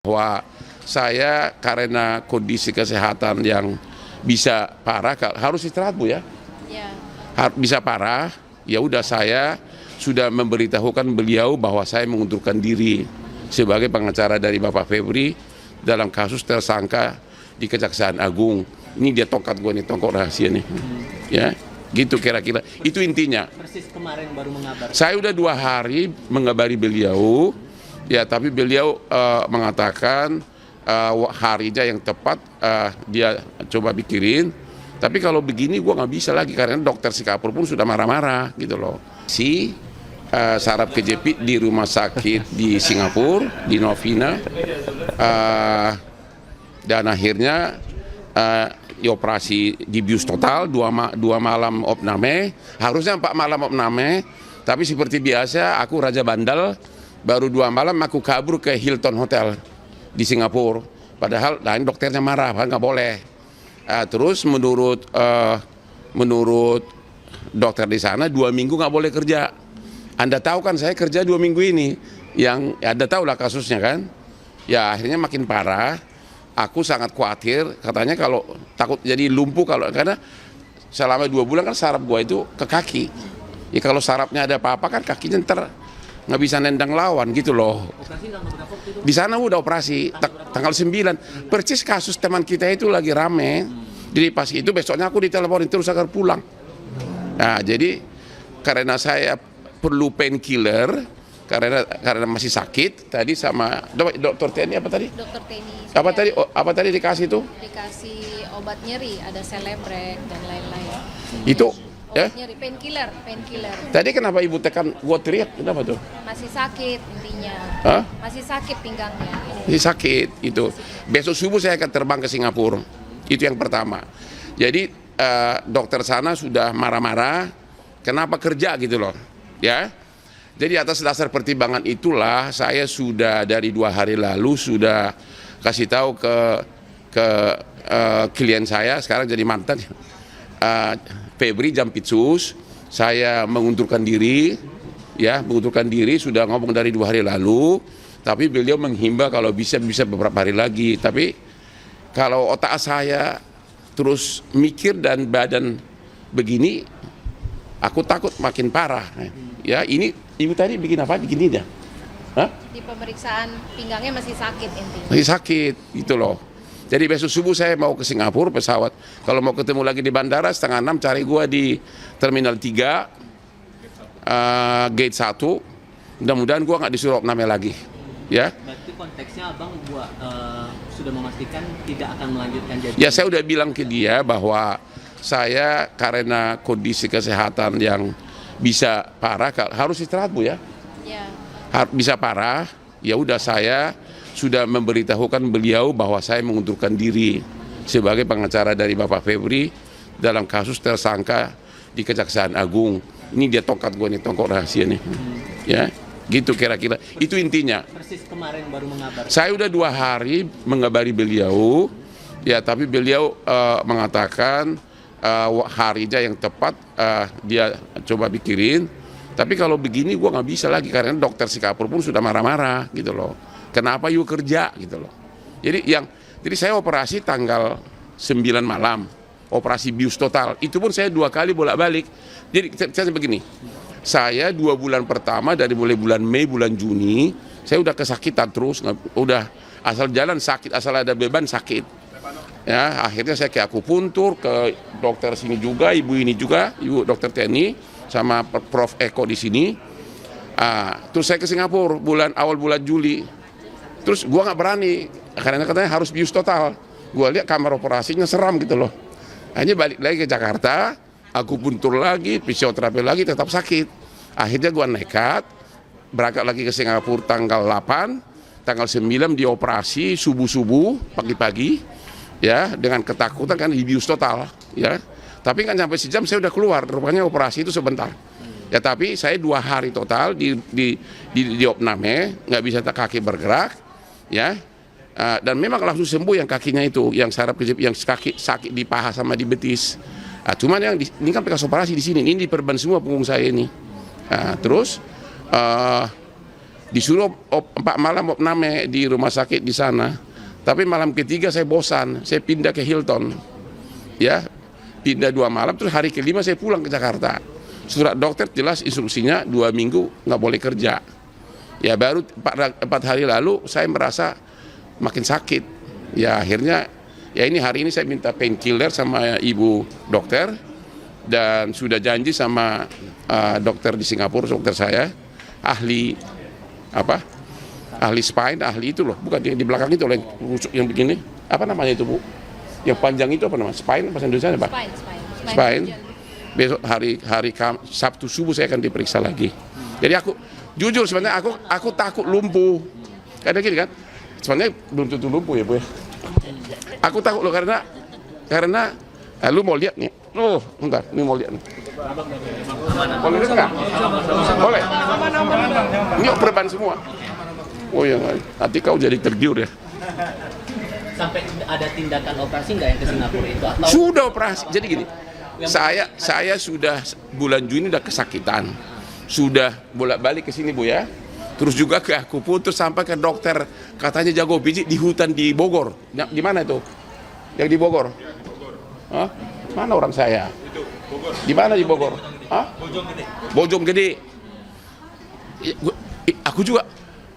Bahwa saya karena kondisi kesehatan yang bisa parah harus istirahat Bu ya. Ya. Bisa parah, ya udah saya sudah memberitahukan beliau bahwa saya mengundurkan diri sebagai pengacara dari Bapak Febri dalam kasus tersangka di Kejaksaan Agung. Ini dia tongkat gue nih, tongkat rahasia nih. Ya, gitu kira-kira. Itu intinya. Persis kemarin baru mengabarkan. Saya udah 2 hari mengabari beliau. Ya, tapi beliau mengatakan harinya yang tepat dia coba pikirin. Tapi kalau begini gue nggak bisa lagi karena dokter Singapura pun sudah marah-marah gitu loh. Saraf kejepit di rumah sakit di Singapura, di Novena, dan akhirnya dioperasi di bius total 2 malam opname, harusnya 4 malam opname, tapi seperti biasa aku raja bandel. Baru 2 malam aku kabur ke Hilton Hotel di Singapura. Padahal lain dokternya marah, nggak boleh. Terus menurut dokter di sana 2 minggu nggak boleh kerja. Anda tahu kan saya kerja 2 minggu ini. Yang Anda tahu lah kasusnya kan. Ya akhirnya makin parah. Aku sangat khawatir. Katanya kalau takut jadi lumpuh karena selama 2 bulan kan saraf gua itu ke kaki. Ya kalau sarafnya ada apa-apa kan kakinya ntar nggak bisa nendang lawan gitu loh. Di sana udah operasi tanggal 9. Persis kasus teman kita itu lagi rame. Jadi pas itu besoknya aku diteleponin terus agar pulang. Nah jadi karena saya perlu painkiller karena masih sakit tadi sama dokter TNI apa tadi? Dokter TNI. Apa tadi dikasih itu? Dikasih obat nyeri, ada Celebrex dan lain-lain. Itu obat nyeri, painkiller. Tadi kenapa ibu tekan gua teriak? Kenapa tuh? Masih sakit intinya. Hah? Masih sakit pinggangnya. Masih sakit itu. Besok subuh saya akan terbang ke Singapura. Itu yang pertama. Jadi dokter sana sudah marah-marah. Kenapa kerja gitu loh? Ya. Jadi atas dasar pertimbangan itulah saya sudah dari 2 hari lalu sudah kasih tahu ke klien saya sekarang jadi mantan Febri Jampitsus, saya mengundurkan diri sudah ngomong dari 2 hari lalu, tapi beliau menghimbau kalau bisa beberapa hari lagi. Tapi kalau otak saya terus mikir dan badan begini, aku takut makin parah. Ya ini ibu tadi bikin apa? Bikin ini ya? Hah? Di pemeriksaan pinggangnya masih sakit intinya. Masih sakit gitu loh. Jadi besok subuh saya mau ke Singapura pesawat. Kalau mau ketemu lagi di bandara 5:30 cari gua di Terminal 3 Gate 1. Mudah-mudahan gua nggak disuruh opname lagi. Ya. Berarti konteksnya abang sudah memastikan tidak akan melanjutkan jadi. Ya saya udah bilang ke dia bahwa saya karena kondisi kesehatan yang bisa parah harus istirahat Bu ya. Ya. Bisa parah, ya udah saya sudah memberitahukan beliau bahwa saya mengundurkan diri sebagai pengacara dari Bapak Febri dalam kasus tersangka di Kejaksaan Agung. Ini dia tongkat gue nih, tongkat rahasia nih. Ya, gitu kira-kira. Itu intinya. Persis kemarin baru mengabarkan. Saya udah 2 hari mengabari beliau, ya tapi beliau mengatakan harinya yang tepat dia coba pikirin. Tapi kalau begini gue nggak bisa lagi karena dokter Singapura pun sudah marah-marah gitu loh. Kenapa you kerja gitu loh. Jadi saya operasi tanggal 9 malam, operasi bius total. Itu pun saya 2 kali bolak-balik. Jadi saya begini, saya 2 bulan pertama dari mulai bulan Mei, bulan Juni, saya udah kesakitan terus, udah asal jalan sakit, asal ada beban sakit. Ya, akhirnya saya ke akupuntur, ke dokter sini juga, ibu ini juga, ibu dokter TNI, sama Prof Eko di sini. Terus saya ke Singapura awal bulan Juli. Terus gua nggak berani karena katanya harus bius total. Gua lihat kamar operasinya seram gitu loh. Akhirnya balik lagi ke Jakarta, akupuntur lagi, fisioterapi lagi, tetap sakit. Akhirnya gua nekat berangkat lagi ke Singapura tanggal 8, tanggal 9 dioperasi subuh-subuh pagi-pagi. Ya, dengan ketakutan kan di bius total, ya. Tapi kan sampai sejam saya udah keluar, rupanya operasi itu sebentar. Ya tapi saya 2 hari total di opname, nggak bisa kaki bergerak, ya. Dan memang langsung sembuh yang kakinya itu, yang saraf kejepit, yang sakit di paha sama di betis. Cuman yang ini kan bekas operasi di sini, ini diperban semua punggung saya ini. Terus Disuruh 4 malam opname di rumah sakit di sana. Tapi malam ketiga saya bosan, saya pindah ke Hilton. Ya, pindah 2 malam, terus hari kelima saya pulang ke Jakarta. Surat dokter jelas instruksinya 2 minggu nggak boleh kerja. Ya baru 4 hari lalu saya merasa makin sakit. Ya akhirnya, ya ini hari ini saya minta painkiller sama ibu dokter. Dan sudah janji sama dokter di Singapura, dokter saya, ahli spine, ahli itu loh, bukan di belakang itu loh, yang begini, apa namanya itu Bu? Yang panjang itu apa namanya? Spine, bahasa Indonesia apa? Spine. Besok hari Sabtu subuh saya akan diperiksa lagi. Jadi aku jujur sebenarnya aku takut lumpuh. Karena gini kan, sebenarnya belum tentu lumpuh ya Bu ya. Aku takut loh karena lu mau lihat nih. Oh, bentar, ini mau lihat nih. Boleh lihat nggak? Boleh. Ini perban semua. Oh ya, nanti kau jadi tergiur ya. Sampai ada tindakan operasi nggak yang ke Singapura itu? Atau Sudah operasi. Jadi gini, saya sudah bulan Juni udah kesakitan. Sudah bolak-balik ke sini Bu ya. Terus juga ke akupunktur sampai ke dokter katanya jago pijit di hutan di Bogor. Di mana itu? Yang di Bogor. Hah? Mana orang saya? Di mana di Bogor? Hah? Bojonggede. Aku juga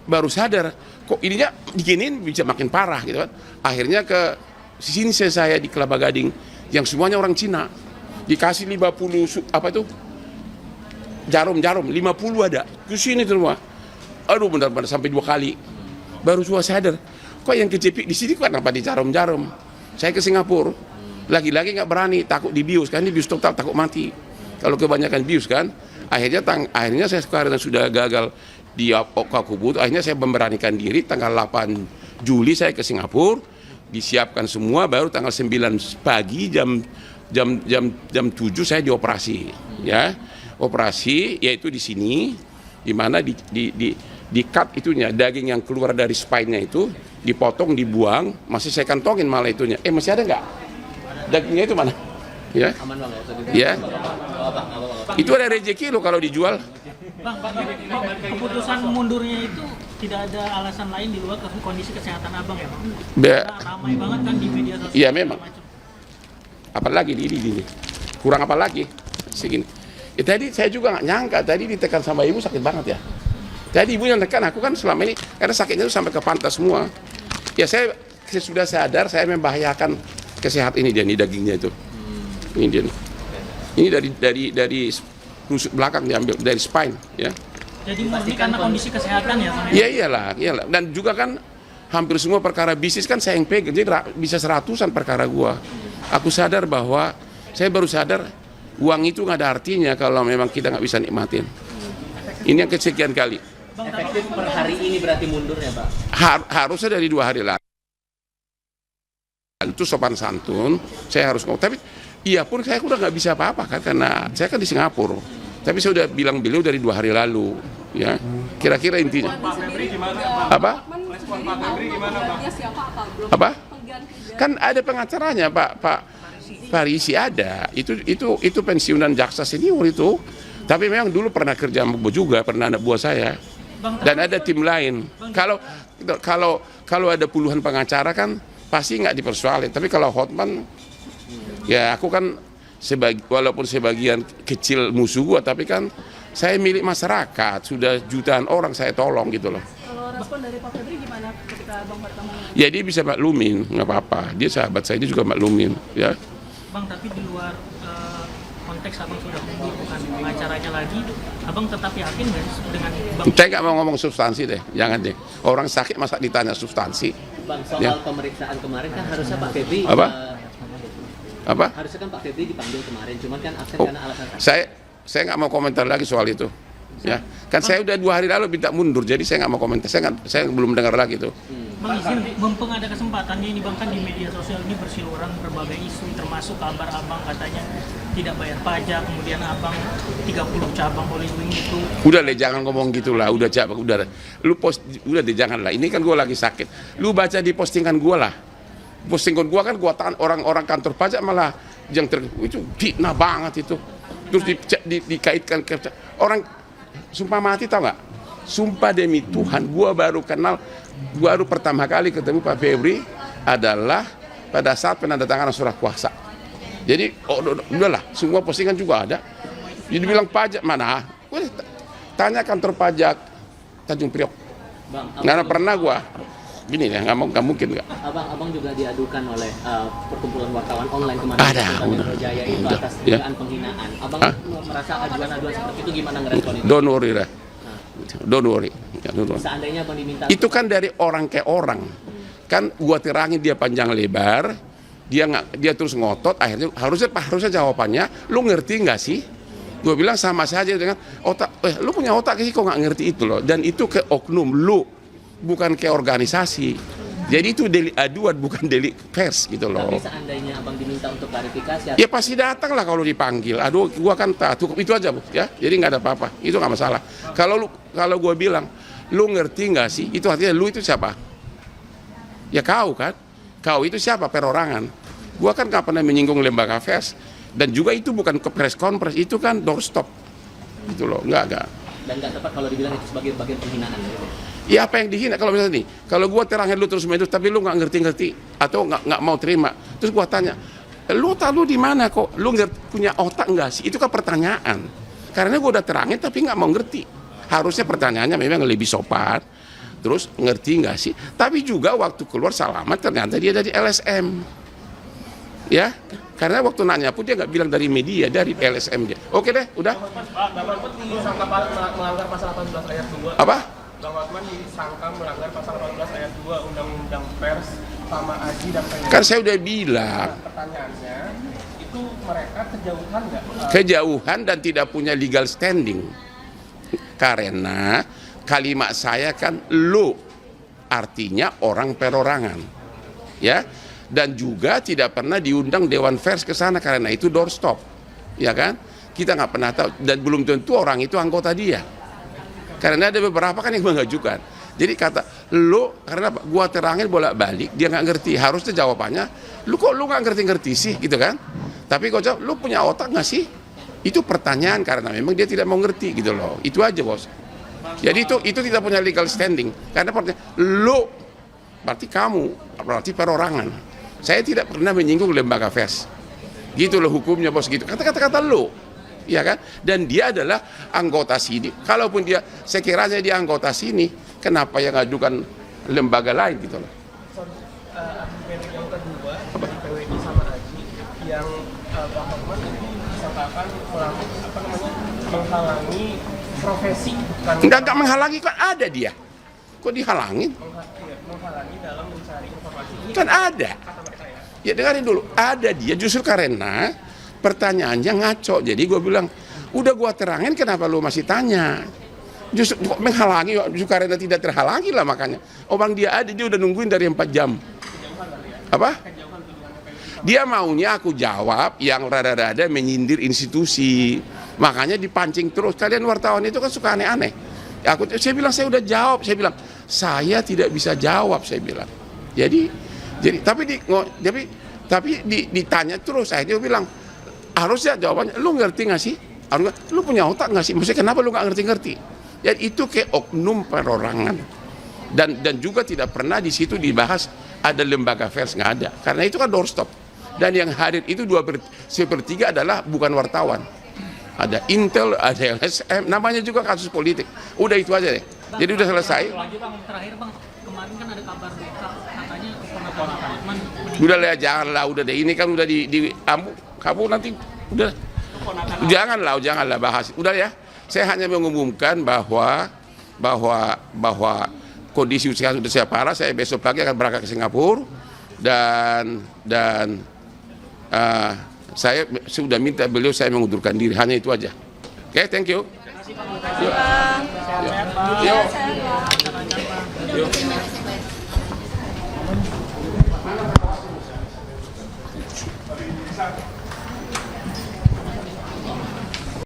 baru sadar kok ininya diginiin bisa makin parah gitu kan. Akhirnya ke sini saya di Kelapa Gading yang semuanya orang Cina. Dikasih 50 apa itu? Jarum 50 ada. Ke sini semua. Aduh benar-benar sampai 2 kali. Baru juga sadar. Kok yang kejepit di sini kok kenapa di jarum-jarum? Saya ke Singapura. Lagi-lagi nggak berani, takut dibius kan, ini bius total, takut mati. Kalau kebanyakan bius kan, akhirnya saya karena sudah gagal di akupunktur, akhirnya saya memberanikan diri tanggal 8 Juli saya ke Singapura, disiapkan semua, baru tanggal 9 pagi jam 7 saya dioperasi, ya, operasi yaitu di sini, di mana di cut itunya, daging yang keluar dari spine-nya itu dipotong, dibuang, masih saya kantongin malah itunya, masih ada nggak? Dagingnya itu mana? Ya. aman Bang ya? Ya. Itu ada rezeki loh kalau dijual. Bang, keputusan mundurnya itu tidak ada alasan lain di luar kondisi kesehatan Abang ya Bang? Karena ramai banget kan di media sosial. Iya memang. Apalagi ini. Kurang apa lagi? Segini. Tadi saya juga nggak nyangka tadi ditekan sama ibu sakit banget ya. Jadi ibu yang tekan aku kan selama ini karena sakitnya itu sampai ke pantat semua. Ya saya sudah sadar saya membahayakan kesehatan ini dia nih dagingnya itu. Ini dia. Ini dari rusuk belakang diambil dari spine ya. Jadi murni karena kondisi kesehatan ya Bang? Iya iyalah. Dan juga kan hampir semua perkara bisnis kan saya yang pegang. Jadi bisa 100-an perkara gua. Aku sadar bahwa saya baru sadar uang itu nggak ada artinya kalau memang kita nggak bisa nikmatin. Ini yang kesekian kali. Efektif per hari ini berarti mundurnya Pak? Harusnya dari 2 hari lalu. Itu sopan santun, saya harus ngomong. Tapi iya pun saya udah nggak bisa apa-apa kan karena saya kan di Singapura. Tapi saya udah bilang beliau dari 2 hari lalu, ya. Kira-kira intinya. Apa? Apa? Kan ada pengacaranya Pak Parisi ada. Itu pensiunan jaksa senior itu. Tapi memang dulu pernah kerja sama juga, pernah anak buah saya. Dan ada tim lain. Kalau ada puluhan pengacara kan pasti nggak dipersoalin. Tapi kalau Hotman, ya aku kan walaupun sebagian kecil musuh gua, tapi kan saya milik masyarakat. Sudah jutaan orang saya tolong gitu loh. Kalau respon dari Pak Febri gimana ketika Abang bertemu? Ya dia bisa maklumin, nggak apa-apa. Dia sahabat saya, dia juga maklumin. Ya. Bang, tapi di luar konteks Abang sudah bukan pengacaranya lagi, Abang tetap yakin nggak dengan Bang? Saya nggak mau ngomong substansi deh, jangan deh. Orang sakit masa ditanya substansi. Bang, soal Ya. pemeriksaan kemarin kan harusnya Pak Febri Apa? harusnya kan Pak Febri dipanggil kemarin, cuman kan absen Oh, karena alasan sakit. saya nggak mau komentar lagi soal itu. Ya, kan saya udah 2 hari lalu minta mundur, jadi saya nggak mau komentar. Saya belum dengar lagi tuh. Bang, izin mumpung ada kesempatannya ini Bang, kan di media sosial ini berseliweran berbagai isu termasuk kabar Abang katanya tidak bayar pajak, kemudian Abang 30 cabang Hollywood itu. Udah deh jangan ngomong gitulah, udah udah deh jangan lah. Ini kan gue lagi sakit. Lu baca di postingan gue lah. Postingan gue kan gue tahan orang-orang kantor pajak malah yang itu fitnah banget itu. Terus dikaitkan ke orang sumpah mati tau nggak? Sumpah demi Tuhan, baru pertama kali ketemu Pak Febri adalah pada saat penandatanganan surat kuasa. Jadi, udahlah, semua postingan juga ada. Jadi bilang pajak mana? Boleh tanya kantor pajak Tanjung Priok. Bang, Nggak pernah gua. Gini ya, nggak mungkin nggak. Abang juga diadukan oleh perkumpulan wartawan online kemarin. Ada, Polda udah. Metro Jaya itu Udah, atas ya. dugaan penghinaan. Abang Hah? merasa aduan-aduan seperti itu gimana ngerespon itu? Don't worry lah. Don't worry. Ya, don't worry. Seandainya abang diminta Itu kan dari orang ke orang. Kan gua terangin dia panjang lebar, dia terus ngotot, akhirnya harusnya jawabannya, lu ngerti nggak sih? Gua bilang sama saja dengan otak, lu punya otak sih kok nggak ngerti itu loh. Dan itu ke oknum lu, bukan ke organisasi. Jadi itu delik aduan, bukan delik pers gitu loh. Tapi seandainya abang diminta untuk klarifikasi, Ya pasti datang lah kalau dipanggil. Aduh, gua kan cukup itu aja, Bu, ya. Jadi nggak ada apa-apa. Itu nggak masalah. Kalau gua bilang, lu ngerti nggak sih? Itu artinya lu itu siapa? Ya kau kan? Kau itu siapa? Perorangan. Gua kan nggak pernah menyinggung lembaga pers. Dan juga itu bukan ke press conference, itu kan doorstop. Gitu loh, enggak. dan nggak tepat kalau dibilang itu sebagai bagian penghinaan. Gitu. Ya apa yang dihina kalau misalnya nih, kalau gua terangin lu terus menerus tapi lu nggak ngerti atau nggak mau terima, terus gua tanya, lu tahu di mana kok, lu punya otak nggak sih? Itu kan pertanyaan. Karena gua udah terangin tapi nggak mau ngerti. Harusnya pertanyaannya memang lebih sopan. Terus ngerti nggak sih? Tapi juga waktu keluar salaman ternyata dia dari LSM. Ya, karena waktu nanya pun dia nggak bilang dari media, dari LSM dia. Oke deh, udah. Bang Hotman disangka melanggar pasal 18 ayat 2. Apa? Bang Hotman disangka melanggar pasal 18 ayat 2 Undang-Undang Pers sama Aji dan Penyidik. Kan saya udah bilang. Pertanyaannya, itu mereka kejauhan nggak? Kejauhan dan tidak punya legal standing. Karena kalimat saya kan lu, artinya orang perorangan. Ya. Dan juga tidak pernah diundang Dewan Pers ke sana karena itu doorstop, ya kan? Kita nggak pernah tahu dan belum tentu orang itu anggota dia, karena ada beberapa kan yang mengajukan. Jadi kata lu karena gua terangin bolak-balik dia nggak ngerti, harusnya jawabannya lu kok lu nggak ngerti sih gitu kan? Tapi kau jawab lu punya otak nggak sih? Itu pertanyaan karena memang dia tidak mau ngerti gitu loh. Itu aja bos. Jadi itu tidak punya legal standing karena lu berarti kamu berarti perorangan. Saya tidak pernah menyinggung lembaga pers. Gitu loh hukumnya bos gitu. Kata-kata lo. Ya kan? Dan dia adalah anggota sini. Kalaupun dia sekiranya dia anggota sini, kenapa yang ngajukan lembaga lain gitu loh. Argumen yang kedua dari PWI sama Aji yang Bang Hotman itu disangkakan menghalangi profesi bukan Enggak menghalangi kan ada dia. Kok dihalangin? menghalangi dalam mencari informasi. Ini Kan ada. kata mereka ya. Ya dengarin dulu, ada dia justru karena pertanyaannya ngaco. Jadi gue bilang, udah gue terangin kenapa lu masih tanya? Justru kok menghalangi, justru karena tidak terhalangi lah makanya. Orang dia ada, dia udah nungguin dari 4 jam. Apa? Dia maunya aku jawab yang rada-rada menyindir institusi. Makanya dipancing terus. Kalian wartawan itu kan suka aneh-aneh. Saya bilang saya udah jawab, saya bilang saya tidak bisa jawab, saya bilang. Jadi ditanya terus, saya dia bilang harusnya jawabannya lu ngerti nggak sih? Harusnya lu punya otak nggak sih? Maksudnya kenapa lu nggak ngerti-ngerti? Dan itu ke oknum perorangan dan juga tidak pernah di situ dibahas ada lembaga pers, nggak ada karena itu kan doorstop dan yang hadir itu 2/3 adalah bukan wartawan. Ada Intel, ada LSM, namanya juga kasus politik. Udah itu aja deh. Jadi udah selesai. Lagi bang, terakhir bang, kemarin kan ada kabar berita katanya keponakan Bang Hotman Udah lah, janganlah, udah deh. Ini kan udah di kamu nanti udah. Janganlah bahas. Udah ya. Saya hanya mengumumkan bahwa kondisi usia sudah saya parah. Saya besok pagi akan berangkat ke Singapura dan saya sudah minta beliau saya mengundurkan diri, hanya itu aja. Oke, thank you. Terima kasih Bang. Yuk. Sehat, Bang. Yuk. Sehat, Bang. Yuk.